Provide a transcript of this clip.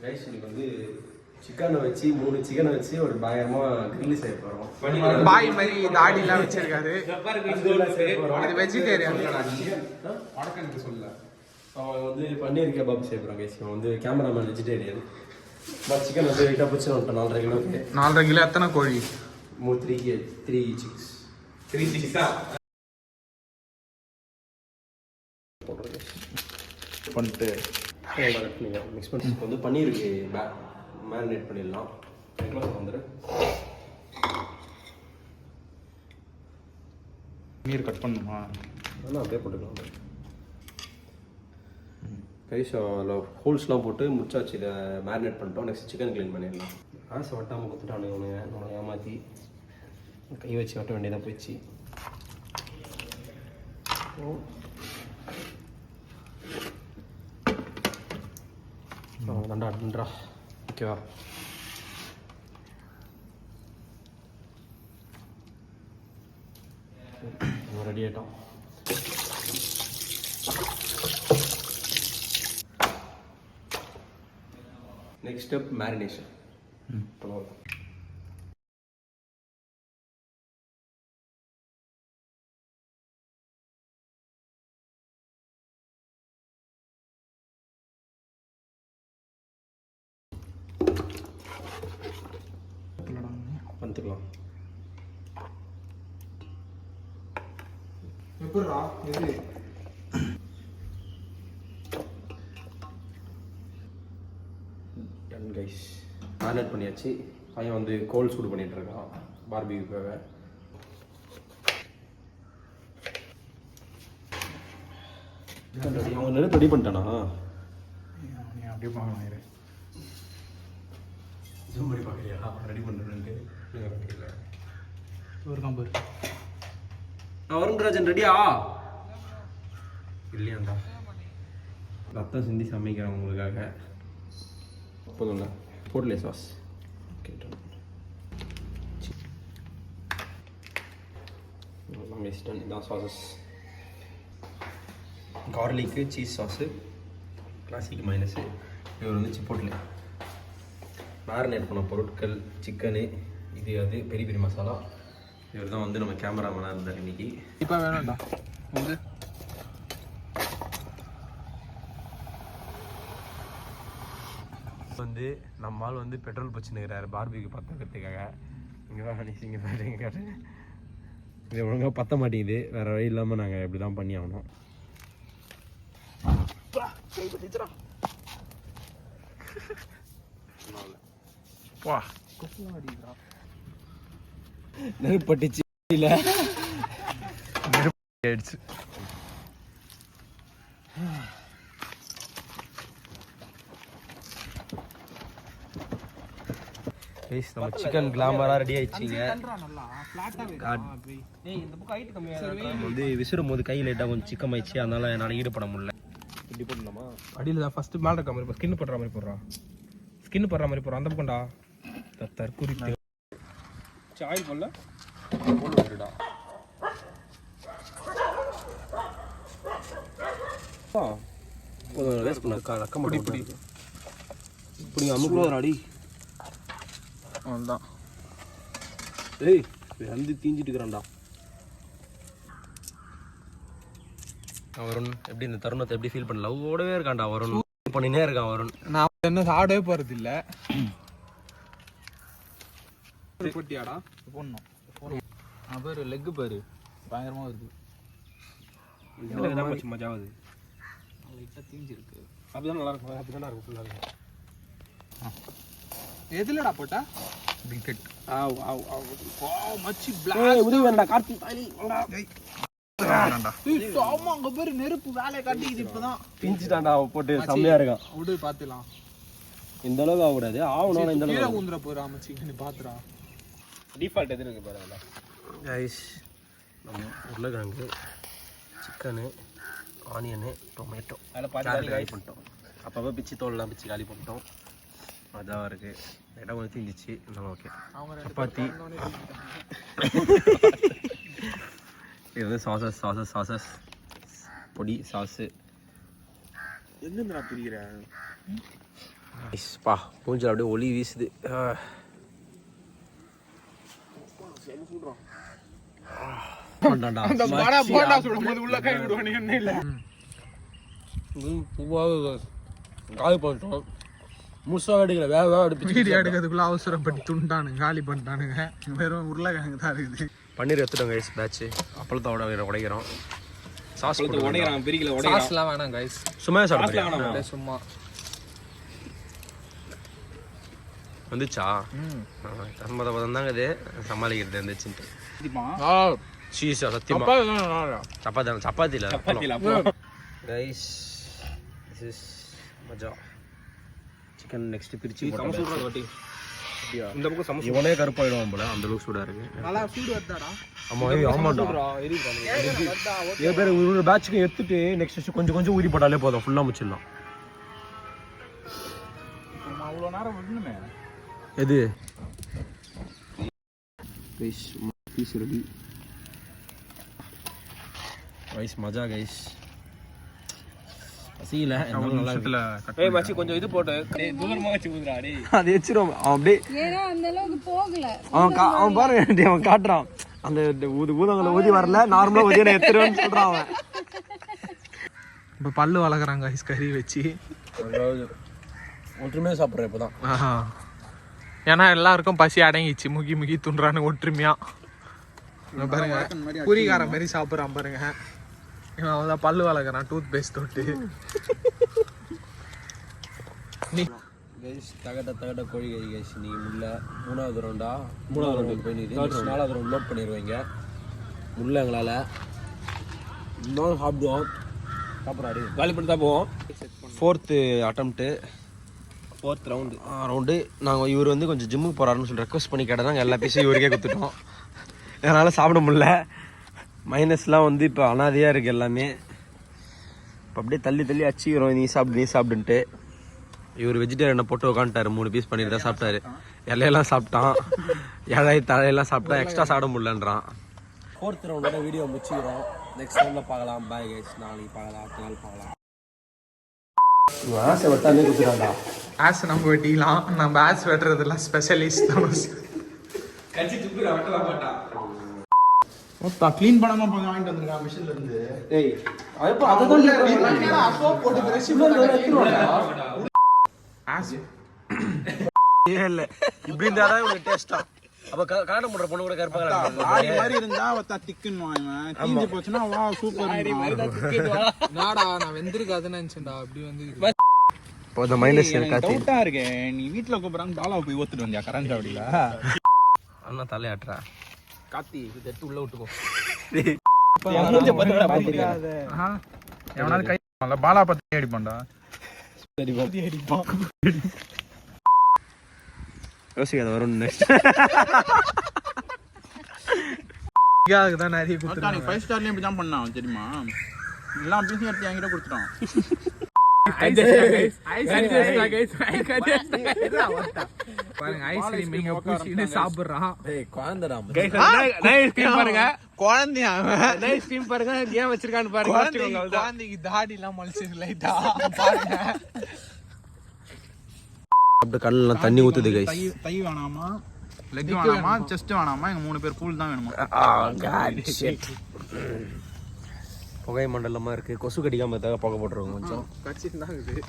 Rice வந்து சிக்கனை வச்சு 3 சிக்கனை வச்சு ஒரு பயங்கரமாக கிரில் செய்ய போகிறோம். பாய் மாதிரி தாடிலாம் வச்சிருக்காரு. இது வெஜிடேரியன் வணக்கம் சொல்ல. அவன் வந்து பன்னீர் கபாப் செய்ய போகிறான் கைஸ். அவன் வந்து கேமராமேன் வெஜிடேரியன். பட் சிக்கன் வந்து வெயிட்டாக பிடிச்சி வந்துட்டோம் 4.5 கிலோக்கு. 4.5 கிலோ எத்தனை கோழி? 3 chicks. 3 chicks பண்ணிட்டு மிக்ஸ் பண்ணி வந்து பன்னீருக்கு மேரினேட் பண்ணிடலாம். வந்துடு பன்னீர் கட் பண்ணுமா? அதெல்லாம் அப்படியே போட்டுக்கலாம். ரைஸ் அதில் ஹோல்ஸ்லாம் போட்டு முடிச்சாச்சு. இதை மேரினேட் பண்ணிட்டோம். நெக்ஸ்ட் சிக்கன் க்ளீன் பண்ணிடலாம். ஆசை வட்டாமல் கொடுத்துட்டானு நம்மளை ஏமாற்றி கை வச்சு வட்ட வேண்டியதாக போயிடுச்சு. நண்டா நன்றா ஓகேவா? ரெடி ஆகிட்டோம். Next step marination. வந்துக்கலாம். எப்படிடா இது? டன் கைஸ் மேரினேட் பண்ணியாச்சு. பையன் வந்து கோல் சூடு பண்ணிட்டு இருக்கான் பார்பிக்யூக்காக. அவன் நிறைய ரெடி பண்ணிட்டானா? நீ அப்படியே பார்க்கலாம். இரு ஜூம் பண்ணி பார்க்குறியா? ரெடி பண்ணுறேன்ட்டு ஒரு காம்பர். வருண்ராஜன் ரெடியா? இல்லையாண்டா ரத்தம் சிந்தி சமைக்கிறேன் உங்களுக்காக. போதும்ல போட்லே சாஸ். ஓகே மிஸ்டன் இதான் sauces. Garlic cheese sauce, classic mayonnaise. இவர் வந்து சிப்போட்லே மேரினேட் பண்ண பொருட்கள் சிக்கனு, இது அது பெரிய பெரிய மசாலா. இவர் தான் வந்து நம்ம கேமராமேனாக இருந்தார் இன்னைக்கு. இப்போ வேணாம்டா வந்து நம்ம ஆள் வந்து பெட்ரோல் பச்சுன்னுக்கிறாரு பார்பிக்கு பற்ற வைக்கிறதுக்காக. இங்கே தான் இங்கே பாருங்க காட்டு. இது ஒழுங்காக பற்ற மாட்டேங்குது. வேறு வழி இல்லாமல் நாங்கள் இப்படி தான் பண்ணி ஆகணும். நெருப்பட்டுச்சு இல்லை நெருப்பு ஆயிடுச்சு. நம்ம சிக்கன் கிளாமரா ரெடி ஆயிடுச்சிங்க. வந்து விசிறும் போது கை லைட்டாக கொஞ்சம் சிக்கம் ஆயிடுச்சு. அதனால என்னால் ஈடுபட முடியல. இப்படி போடலாமா? அடியில் தான் ஃபர்ஸ்ட் மேலே இருக்க மாதிரி ஸ்கின் போடுற மாதிரி போடுறா. ஸ்கின் போடுற மாதிரி போடுறா. அந்த பக்கம்டா தற்கூரி ஆயில் போடல போடுடா. வேஸ்ட் பண்ண ரக்கம் பிடி பிடி இப்படி அமுக்குறாடி. அவ்வளோதான். ஏய் வந்து தீஞ்சிட்டு இருக்கிறான்டா. வருண் எப்படி இந்த தருணத்தை எப்படி ஃபீல் பண்ணல? ஓடவே இருக்கான்டா வருண். பண்ணினே இருக்கான் வருண். நான் என்ன சாப்பிடவே போறது இல்லை. போட்டியாடா போடணும். அவர் லெக்கு பாரு பயங்கரமாக வருது. மஜாவது லைட்டாக தீஞ்சிருக்கு. அப்படிதான் நல்லா இருக்கும். அப்படிதான் இருக்கும் ஃபுல்லாக இருக்கும். எதுலடா போட்டா? பிஸ்கட். ஆவ் ஆவ் ஆவ். வாவ் மச்சி பிளாக். உதவி வேண்டா கார்த்தி பாலி வாடா. வேண்டாம்டா. ஆமா அங்க பாரு நெருப்பு வேலைய காட்டிக்குது இப்பதான். பிஞ்சிட்டான்டா போட்டு செம்மையா இருக்கான். விடு பாத்துலாம். இந்த அளவுக்கு ஆக கூடாது. ஆவணும் இந்த அளவுக்கு. கீழ ஊந்துற போறா மச்சி நீ பாத்துடா. டிஃபால்ட் எது இருக்கு பாருங்க. गाइस நம்ம உருளைக்கிழங்கு, சிக்கனு, ஆனியனு, டொமேட்டோ அதில் பார்த்து காலி பண்ணிட்டோம். அப்பப்போ பிச்சு தோல்லாம் பிச்சு காலி பண்ணிட்டோம். அதான் இருக்குது. இடம் கொஞ்சம் தீஞ்சிச்சு. இருந்தாலும் ஓகே. சப்பாத்தி இது வந்து சாசஸ் பொடி சாஸு. என்னடா பிரிக்கிற? பா மூஞ்சில் அப்படியே ஒளி வீசுது. காலி பண்ணிட்டோம். முழுசாக அடிக்கல, வேக வேக அடுப்பு எடுக்கிறதுக்குள்ள அவசரப்பட்டு துண்டானுங்க, காலி பண்ணிட்டானுங்க. வெறும் உருளைக்கிழங்கு தான் இருக்குது. பன்னீர் எடுத்துட்டோம் கைஸ். பேட்ச் அப்பளத்தோட உடைக்கிறோம். சாஸ் உடைக்கிறான், பிரிக்கல உடைக்கிறான். சாஸ்லாம் வேணாம் கைஸ், சும்மா சாப்பிடுங்க. சும்மா வந்துச்சா? சம்மதம் தாங்க இது சமாளிக்கிறது வந்துச்சுன்ட்டு. சீஸா சத்தியமா சப்பாத்தி இல்லை கைஸ். திஸ் இஸ் மஜா. சிக்கன் நெக்ஸ்ட் பிரிச்சு இந்த பக்கம் சமோசா. இவனே கருப்பாயிடுவான் போல, அந்த அளவுக்கு சூடா இருக்கு. நல்லா சூடு வந்தாடா. ஆமா ஆமாடா. ஏ பேர் ஒரு பேட்ச்க்கு எடுத்துட்டு நெக்ஸ்ட் கொஞ்சம் கொஞ்சம் ஊறி போட்டாலே போதும், ஃபுல்லா முடிச்சிடலாம். அவ்வளோ நேரம் விடணுமே. எது கைஸ் பீஸ் ரெடி. கைஸ் மஜா கைஸ். பசியில ஏய் மச்சி கொஞ்சம் இது போட்டு டேய் தூரமா வச்சு ஊதுடா டேய். அது எச்சிரோம் அப்படியே ஏனா அந்த அளவுக்கு போகல. அவன் பாரு அவன் காட்றான். அந்த ஊதங்கள ஊதி வரல, நார்மலா ஊதின எத்திரோன்னு சொல்றான் அவன். இப்ப பல்லு வளக்குறாங்க கைஸ் கறி வச்சு. ஒற்றுமையா சாப்பிடுறேன் இப்பதான். ஏன்னா எல்லாருக்கும் பசி அடங்கிச்சு, முகி முகி துண்டுறானு ஒற்றுமையா. பாருங்க குறிகாரம் மாதிரி சாப்பிட்றான் பாருங்க. இவன் அவன் பல்லு வளர்க்குறான் டூத் பேஸ்ட் தொட்டு. தகட்ட கோழி கறி கைஸ். நீ முள்ள மூணாவது ரவுண்டுக்கு போய் நீ 4வது ரவுண்ட் லோட் பண்ணிடுவீங்க. முள்ள எங்களால் இன்னும் சாப்பிடுவோம். சாப்பிட்றாரு காலி பண்ணி தான் போவோம். 4th attempt 4th round. நாங்கள் இவர் வந்து கொஞ்சம் ஜிம்முக்கு போகிறாருன்னு சொல்லி ரெக்வஸ்ட் பண்ணி கேட்டதாங்க. எல்லா பீஸும் இவருக்கே கொடுத்துட்டோம். அதனால் சாப்பிட முடியல. மைனஸ்லாம் வந்து இப்போ அனாதையாக இருக்குது எல்லாமே. இப்போ அப்படியே தள்ளி தள்ளி அச்சிக்கிறோம், நீ சாப்பிடுன்ட்டு. இவர் வெஜிடேரியனை போட்டு உட்காந்துட்டாரு. 3 பீஸ் பண்ணிட்டு தான் சாப்பிட்டாரு. இலையெல்லாம் சாப்பிட்டான், இலை தலையெல்லாம் சாப்பிட்டா எக்ஸ்ட்ரா சாப்பிட முடியலன்றான். 4th ரவுண்டோட video முடிச்சுக்கிறோம். நெக்ஸ்ட் டைமில் பார்க்கலாம். Bye guys. நாளைக்கு பார்க்கலாம், அடுத்த நாள் பார்க்கலாம். ஆசை வெட்டாமே கொடுத்துட்டாண்டா. ஆஸ் நம்ம வெட்டிக்கலாம். நம்ம ஆஸ் வெட்டுறதுலாம் ஸ்பெஷலிஸ்ட். கட்சி துப்புற வெட்டலாம் மாட்டா. மொத்தா க்ளீன் பண்ணாம போய் வாங்கிட்டு வந்திருக்கான் மிஷின்ல இருந்து. ஏய் அப்ப அததான் சோப் போட்டு பிரஷ் ஆஸ் இல்ல இப்படி இருந்தாதான் உங்களுக்கு டேஸ்டா. அப்ப காண முடுற பொண்ணு கூட கருப்பாங்க. ஆடி மாதிரி இருந்தா வத்தா திக்குன்னு வாய்மன். தீஞ்சு போச்சுனா வா சூப்பர். ஆடி மாதிரி தான் திக்குது வா. நாடா நான் வெந்திருக்காதுன்னு நினைச்சேன்டா. அப்படி வந்து இப்போ அந்த மைனஸ் எனக்கு டவுட்டா இருக்கு. நீ வீட்ல கூப்பிடுறாங்க பாலாவை போய் ஓத்துட்டு வந்தியா கரண்ட் அப்படில? அண்ணா தலையாட்றா. காத்தி இது எடுத்து உள்ள விட்டு போ. மூஞ்ச பத்தடா பாத்துறியா? எவனால கை பண்ணல பாலா பத்தி அடிப்பான்டா. சரி பத்தி அடிப்பான். யோசிக்காத வரும் நெக்ஸ்ட். இதுக்கு தான் நிறைய கொடுத்துட்டான். நீ 5 ஸ்டார்லயே இப்படி தான் பண்ணான் தெரியுமா? எல்லாம் பீஸ் எடுத்து என்கிட்ட கொடுத்துட்டான். பாருங்க ஐஸ்கிரீம் இங்க பூசிட்டு சாப்பிடுறான். ஏய் குழந்தைடா. ஐஸ்கிரீம் பாருங்க குழந்தையா ஐஸ்கிரீம் பாருங்க ஏன் வச்சிருக்கான்னு பாருங்க. குழந்தைக்கு தாடி எல்லாம் மலிச்சிருக்கு லைட்டா பாருங்க. அப்படியே கண்ணெல்லாம் தண்ணி ஊத்துது கைஸ். தை வேணாமா, லெக் வேணாமா, செஸ்ட் வேணாமா, எங்க 3 பேர் பூல் தான் வேணுமா? புகை மண்டலமா இருக்கு. கொசு கடிக்காம புகை போட்டுருவோம் கொஞ்சம். கடிச்சிட்டு தான் இருக்குது.